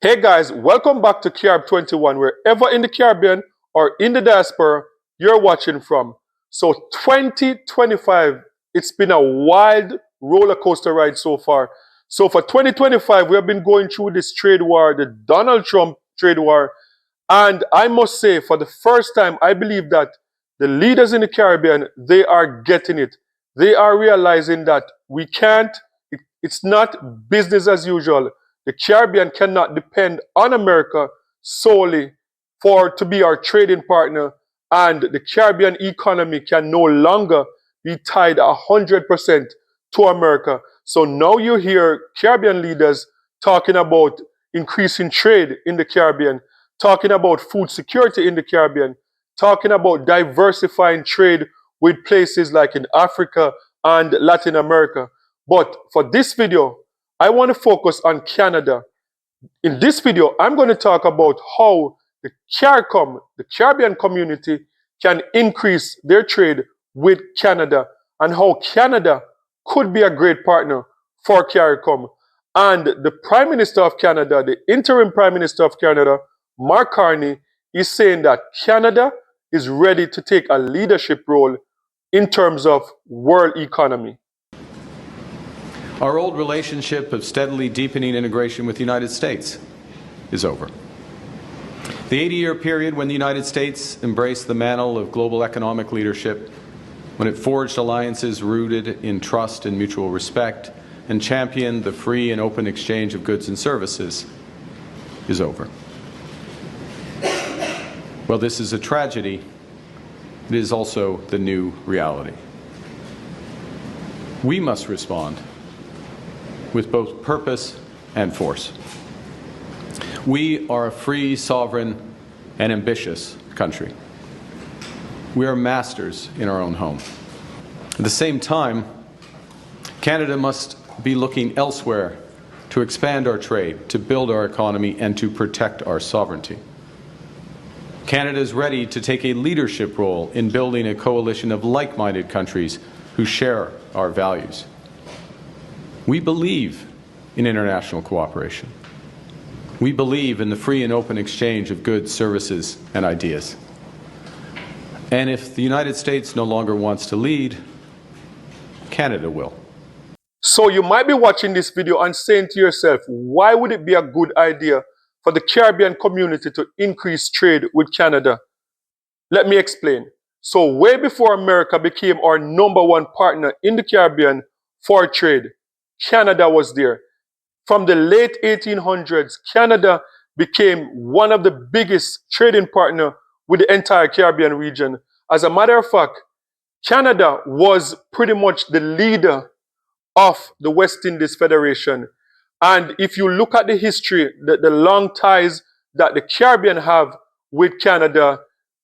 Hey guys, welcome back to Carib 21, wherever in the Caribbean or in the diaspora you're watching from. So 2025, it's been a wild roller coaster ride so far. So for 2025, we have been going through this trade war, the Donald Trump trade war. And I must say, for the first time, I believe that the leaders in the Caribbean, they are getting it. They are realizing that we can't, it's not business as usual. The Caribbean cannot depend on America solely to be our trading partner, and the Caribbean economy can no longer be tied 100% to America. So now you hear Caribbean leaders talking about increasing trade in the Caribbean, talking about food security in the Caribbean, talking about diversifying trade with places like in Africa and Latin America. But for this video, I want to focus on Canada. In this video, I'm going to talk about how the CARICOM, the Caribbean community, can increase their trade with Canada and how Canada could be a great partner for CARICOM. And the Prime Minister of Canada, the interim Prime Minister of Canada, Mark Carney, is saying that Canada is ready to take a leadership role in terms of world economy. Our old relationship of steadily deepening integration with the United States is over. The 80-year period when the United States embraced the mantle of global economic leadership, when it forged alliances rooted in trust and mutual respect, and championed the free and open exchange of goods and services, is over. While this is a tragedy, it is also the new reality. We must respond with both purpose and force. We are a free, sovereign, and ambitious country. We are masters in our own home. At the same time, Canada must be looking elsewhere to expand our trade, to build our economy, and to protect our sovereignty. Canada is ready to take a leadership role in building a coalition of like-minded countries who share our values. We believe in international cooperation. We believe in the free and open exchange of goods, services, and ideas. And if the United States no longer wants to lead, Canada will. So you might be watching this video and saying to yourself, why would it be a good idea for the Caribbean community to increase trade with Canada? Let me explain. So way before America became our #1 partner in the Caribbean for trade, Canada was there. From the late 1800s, Canada became one of the biggest trading partners with the entire Caribbean region. As a matter of fact, Canada was pretty much the leader of the West Indies Federation. And if you look at the history, the long ties that the Caribbean have with Canada,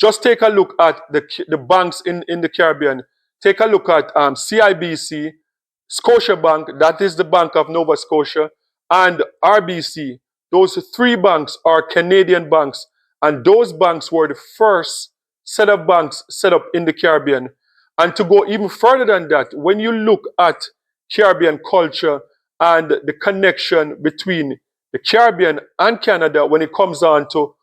just take a look at the banks in the Caribbean. Take a look at CIBC, Scotiabank, that is the Bank of Nova Scotia, and RBC. Those three banks are Canadian banks, and those banks were the first set of banks set up in the Caribbean. And to go even further than that, when you look at Caribbean culture and the connection between the Caribbean and Canada when it comes on to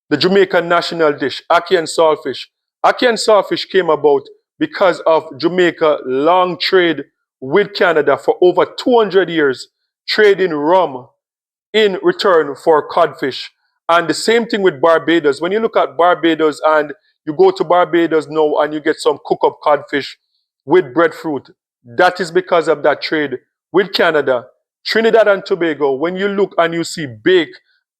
the Jamaican national dish, ackee and saltfish. Ackee and saltfish came about because of Jamaica's long trade with Canada for over 200 years, trading rum in return for codfish. And the same thing with Barbados. When you look at Barbados and you go to Barbados now and you get some cook-up codfish with breadfruit, that is because of that trade with Canada. Trinidad and Tobago, when you look and you see bake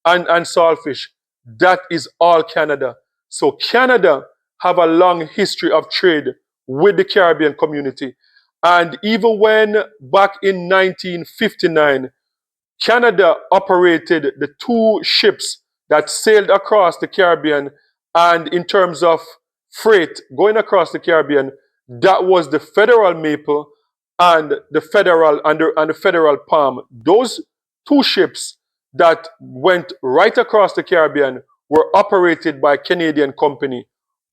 and saltfish, that is all Canada. So Canada have a long history of trade with the Caribbean community. And even when back in 1959, Canada operated the two ships that sailed across the Caribbean, and in terms of freight going across the Caribbean, that was the Federal Maple and the Federal Palm. Those two ships that went right across the Caribbean were operated by a Canadian company.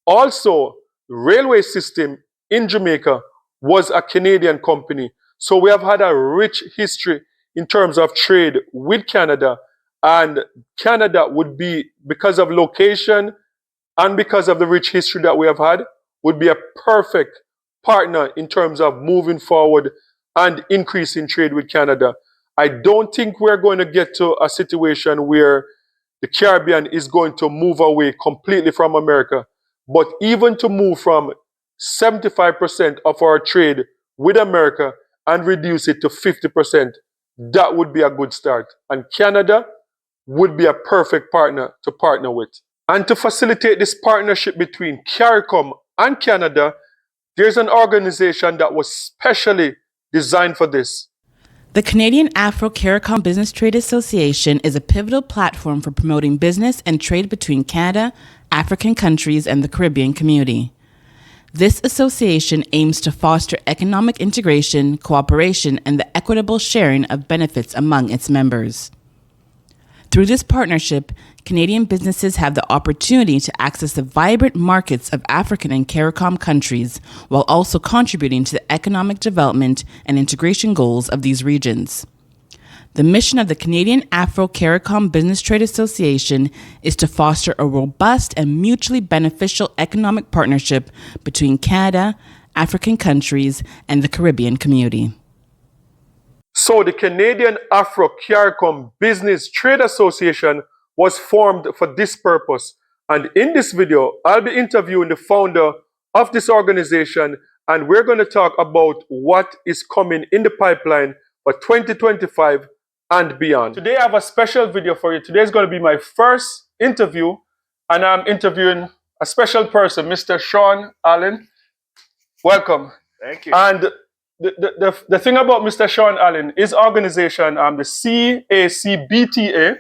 Also, the railway system in Jamaica was a Canadian company. So we have had a rich history in terms of trade with Canada. And Canada would be, because of location and because of the rich history that we have had, would be a perfect partner in terms of moving forward and increasing trade with Canada. I don't think we're going to get to a situation where the Caribbean is going to move away completely from America. But even to move from 75% of our trade with America and reduce it to 50%, that would be a good start. And Canada would be a perfect partner to partner with. And to facilitate this partnership between CARICOM and Canada, there's an organization that was specially designed for this. The Canadian Afro-CARICOM Business Trade Association is a pivotal platform for promoting business and trade between Canada, African countries, and the Caribbean community. This association aims to foster economic integration, cooperation, and the equitable sharing of benefits among its members. Through this partnership, Canadian businesses have the opportunity to access the vibrant markets of African and CARICOM countries, while also contributing to the economic development and integration goals of these regions. The mission of the Canadian Afro-CARICOM Business Trade Association is to foster a robust and mutually beneficial economic partnership between Canada, African countries, and the Caribbean community. So the Canadian Afro-CARICOM Business Trade Association was formed for this purpose. And in this video, I'll be interviewing the founder of this organization, and we're going to talk about what is coming in the pipeline for 2025 and beyond. Today I have a special video for you. Today is going to be my first interview, and I'm interviewing a special person, Mr. Sean Allen. Welcome. Thank you. And the thing about Mr. Sean Allen, his organization, the CACBTA,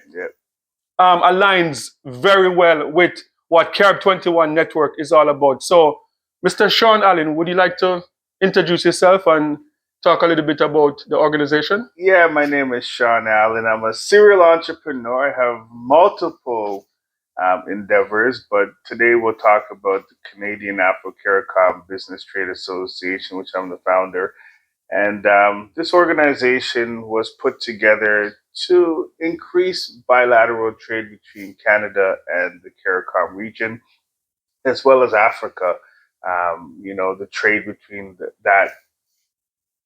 aligns very well with what Carib 21 Network is all about. So, Mr. Sean Allen, would you like to introduce yourself and talk a little bit about the organization? Yeah, my name is Sean Allen. I'm a serial entrepreneur. I have multiple endeavors, but today we'll talk about the Canadian Afro-CARICOM Business Trade Association, which I'm the founder. And this organization was put together to increase bilateral trade between Canada and the CARICOM region, as well as Africa. The trade between that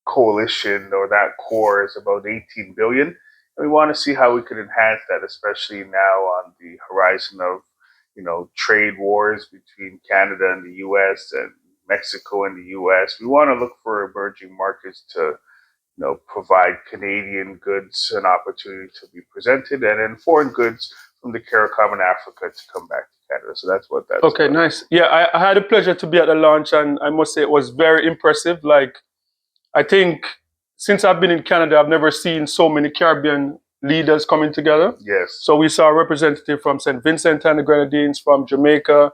coalition or that core is about 18 billion. And we want to see how we could enhance that, especially now on the horizon of, trade wars between Canada and the US and Mexico and the US. We want to look for emerging markets to, provide Canadian goods an opportunity to be presented, and then foreign goods from the CARICOM and Africa to come back to Canada. So that's what that's Okay, about. nice. Yeah, I had the pleasure to be at the launch, and I must say it was very impressive. Like, I think since I've been in Canada, I've never seen so many Caribbean leaders coming together. Yes. So we saw a representative from St. Vincent and the Grenadines, from Jamaica,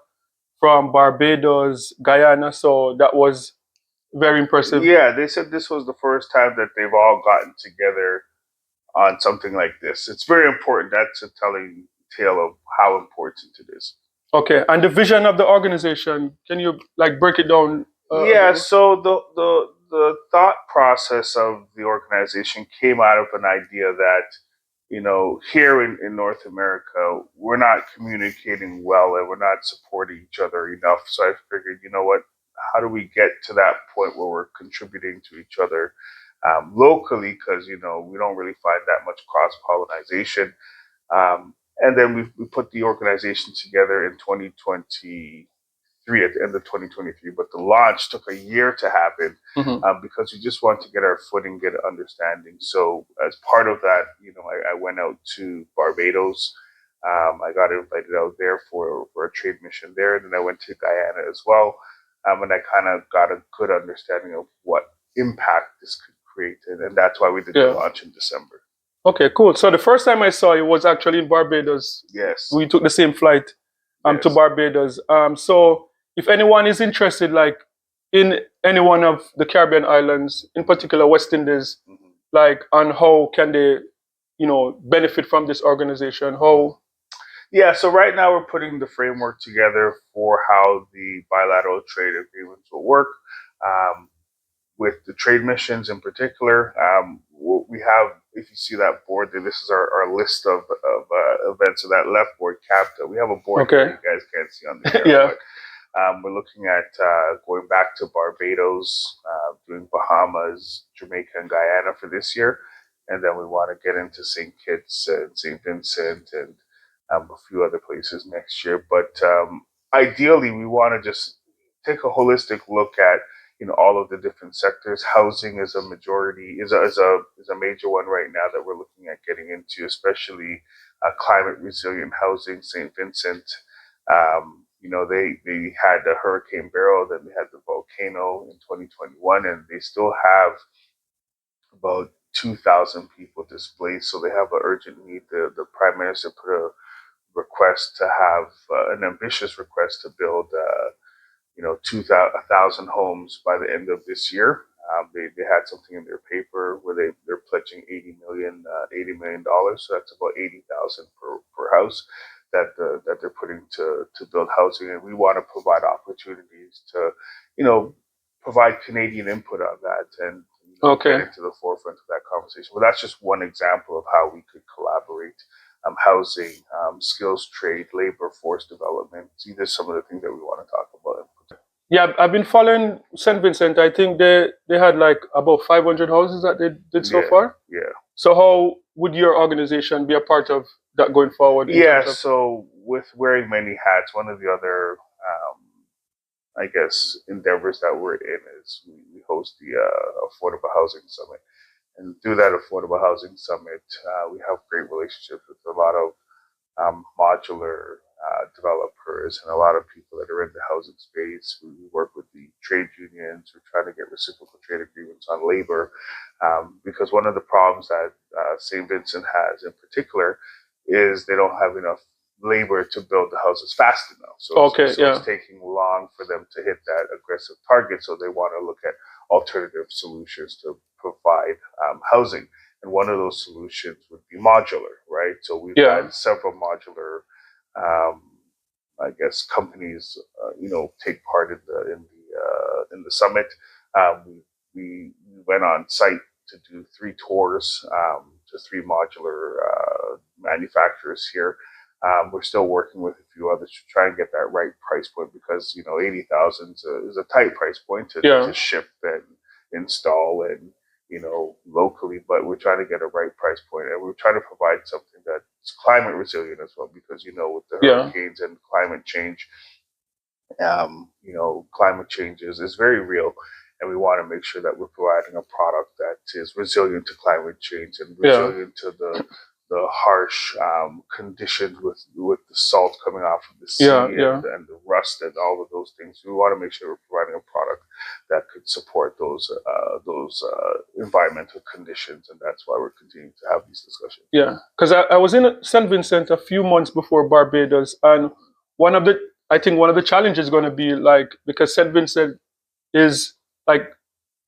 from Barbados, Guyana. So that was very impressive. Yeah, they said this was the first time that they've all gotten together on something like this. It's very important. That's a telling tale of how important it is. Okay, and the vision of the organization, can you break it down? So the thought process of the organization came out of an idea that, here in North America, we're not communicating well and we're not supporting each other enough. So I figured, how do we get to that point where we're contributing to each other locally? Because, we don't really find that much cross-pollination. And then we put the organization together in 2023, at the end of 2023, but the launch took a year to happen because we just want to get our footing, get an understanding. So as part of that, I went out to Barbados. I got invited out there for a trade mission there. And then I went to Guyana as well. And I kind of got a good understanding of what impact this could create. And that's why we did the launch in December. Okay, cool. So the first time I saw you was actually in Barbados. Yes. We took the same flight to Barbados. So if anyone is interested, in any one of the Caribbean islands, in particular West Indies, on how can they, benefit from this organization? How? Yeah, so right now we're putting the framework together for how the bilateral trade agreements will work. with the trade missions in particular. We have, if you see that board there, this is our list of events. So that left board, CACBTA, we have a board Okay. that you guys can't see on the camera, Yeah. but we're looking at going back to Barbados, doing Bahamas, Jamaica, and Guyana for this year. And then we want to get into St. Kitts and St. Vincent and a few other places next year. But ideally, we want to just take a holistic look at all of the different sectors. Housing is a majority, is a major one right now that we're looking at getting into, especially climate resilient housing. St. Vincent, they had the Hurricane Beryl, then they had the volcano in 2021, and they still have about 2,000 people displaced. So they have an urgent need. The Prime Minister put a request to have an ambitious request to build 1,000 homes by the end of this year. They had something in their paper where they're pledging $80 million. So that's about 80,000 per house that they're putting to build housing. And we want to provide opportunities to, provide Canadian input on that and Okay. get into the forefront of that conversation. Well, that's just one example of how we could collaborate. Housing, skills trade, labor force development. These are some of the things that we want to talk about. Yeah, I've been following St. Vincent. I think they had like about 500 houses that they did so far. Yeah. So how would your organization be a part of that going forward? Yeah, so with wearing many hats, one of the other, I guess, endeavors that we're in is we host the Affordable Housing Summit. And through that Affordable Housing Summit, we have great relationships with a lot of modular developers and a lot of people that are in the housing space. We work with the trade unions. We're trying to get reciprocal trade agreements on labor because one of the problems that St. Vincent has in particular is they don't have enough labor to build the houses fast enough. So it's taking long for them to hit that aggressive target. So they want to look at alternative solutions to provide housing. And one of those solutions would be modular, right? So we've had several modular, I guess, companies, take part in the summit. We went on site to do 3 tours to 3 modular manufacturers here. We're still working with a few others to try and get that right price point because 80,000 is a tight price point to ship and install and locally, but we're trying to get a right price point, and we're trying to provide something that's climate resilient as well, because with the hurricanes and climate change, climate change is very real, and we want to make sure that we're providing a product that is resilient to climate change and resilient to the harsh conditions with the salt coming off of the sea and the rust and all of those things. We want to make sure we're providing a product that could support those environmental conditions, and that's why we're continuing to have these discussions. Yeah, because I was in St. Vincent a few months before Barbados, and I think one of the challenges is going to be because St. Vincent is like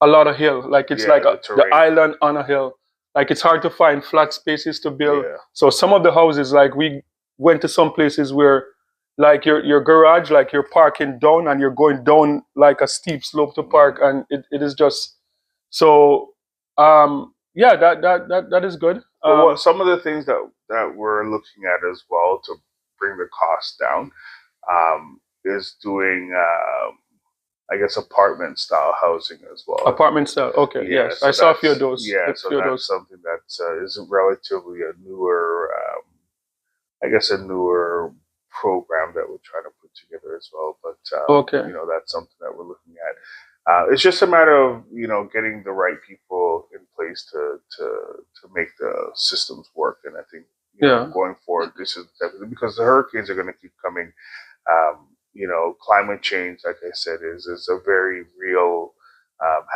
a lot of hill, it's like the island on a hill. It's hard to find flat spaces to build. Yeah. So some of the houses, we went to some places where, your garage, you're parking down and you're going down like a steep slope to park, and it is just so. That is good. Some of the things that we're looking at as well to bring the cost down is doing. I guess apartment style housing as well. Apartment style, okay, yes. So I saw a few of those. Yeah, so that's something that is relatively a newer, a newer program that we're trying to put together as well. But that's something that we're looking at. It's just a matter of getting the right people in place to make the systems work. And I think going forward, this is definitely because the hurricanes are going to keep coming. Climate change, like I said, is a very real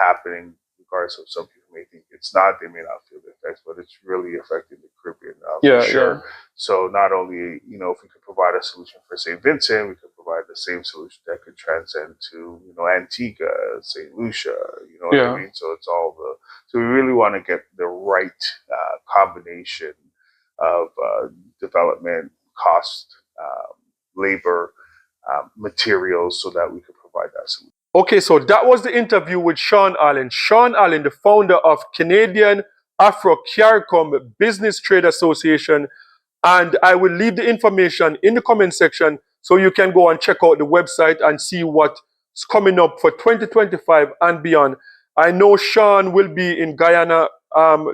happening, regardless of some people may think it's not, they may not feel the effects, but it's really affecting the Caribbean for sure. Yeah. So not only, if we could provide a solution for St. Vincent, we could provide the same solution that could transcend to, Antigua, St. Lucia, what I mean? So it's so we really want to get the right combination of development, cost, labor, materials, so that we could provide that solution. Okay, so that was the interview with Sean Allen. Sean Allen, the founder of Canadian Afro CARICOM Business Trade Association. And I will leave the information in the comment section so you can go and check out the website and see what's coming up for 2025 and beyond. I know Sean will be in Guyana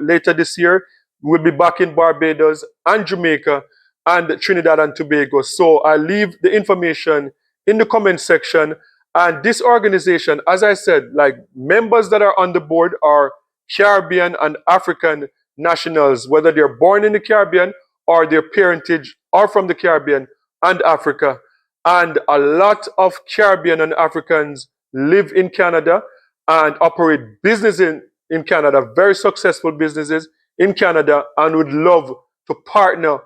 later this year. We'll be back in Barbados and Jamaica and Trinidad and Tobago. So I leave the information in the comment section. And this organization, as I said, like members that are on the board are Caribbean and African nationals, whether they're born in the Caribbean or their parentage are from the Caribbean and Africa. And a lot of Caribbean and Africans live in Canada and operate business in Canada, very successful businesses in Canada, and would love to partner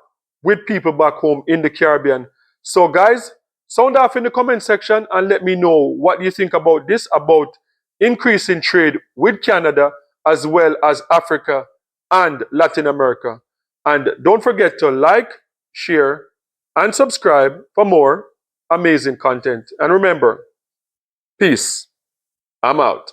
with people back home in the Caribbean. So guys, sound off in the comment section and let me know what you think about this, about increasing trade with Canada as well as Africa and Latin America. And don't forget to like, share, and subscribe for more amazing content. And remember, peace. I'm out.